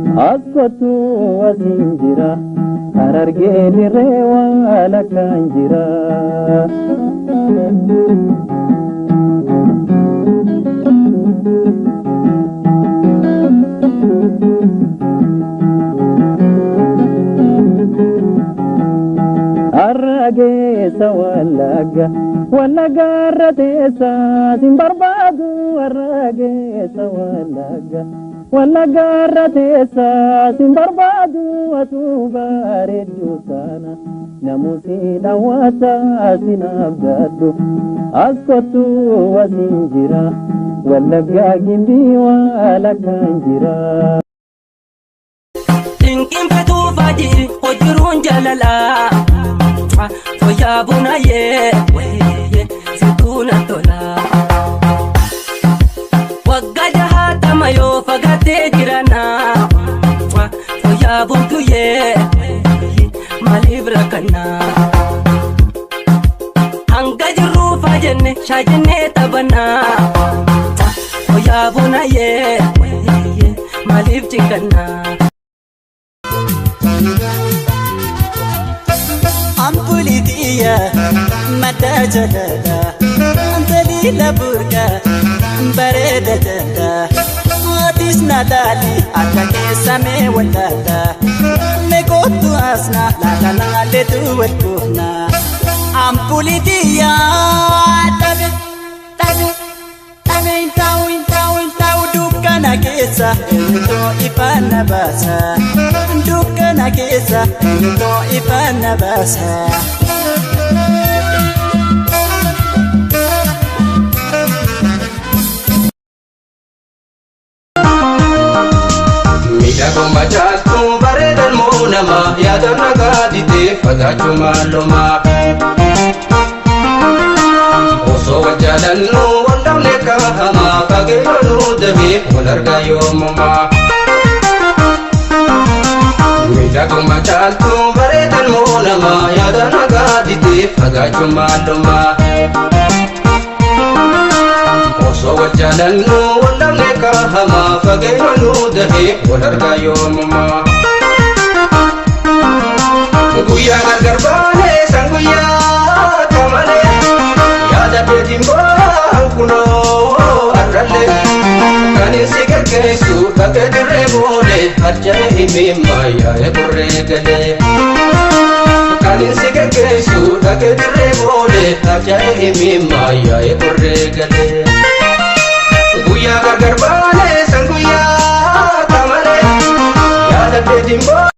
Askotu wasinjira harargeni rewa la kanjira Arrage walaga ratesa simbarbadu arrage walaga ratesa simbarbadu atubare jutana namusi dawata sinabdadu askotu wasinjira walaga gimbi wala kanjira Inkin fetu fadi hojurun jalala Foya buna ye situna tola Wagada hata mayo fagate jirana Foya buntu ye malibra kana Hanga jiru fajenne shajenne tabana Foya buna ye malib chikana Ampulitiya mata jalala dalila burga bareda jalla atis nadali akake same walala me kotu asna la la le tu wetuna Ampulitiya tabe intau dukana kesa to ipana basa dukana kesa to ipana basa Gomba jaltu bareedan moonama yaada nagaa didee fagaachuu maaluma osoo wajjaalannu waldhabne kaahama fageeffannuu dabee wal argaa yoomuma Gomba jaltu bareedan moonama yaada nagaa didee fagaachuu maaluma osoo wajjaalannu waldhabne kaahama fageeffannuu dabee wal argaa yoomuma Guyyaa gargar baanee san guyyaa kamalee yaada beetiin ba'an kunoo arralee kan si gaggeessu dhaqee dirree boolee harja'ee himimmaa yaa'ee qorree galee kan si gaggeessu dhaqee dirree boolee harja'ee himimmaa yaa'ee qorree galee Guyyaa gargar baanee san guyyaa kamalee yaada beetiin ba'an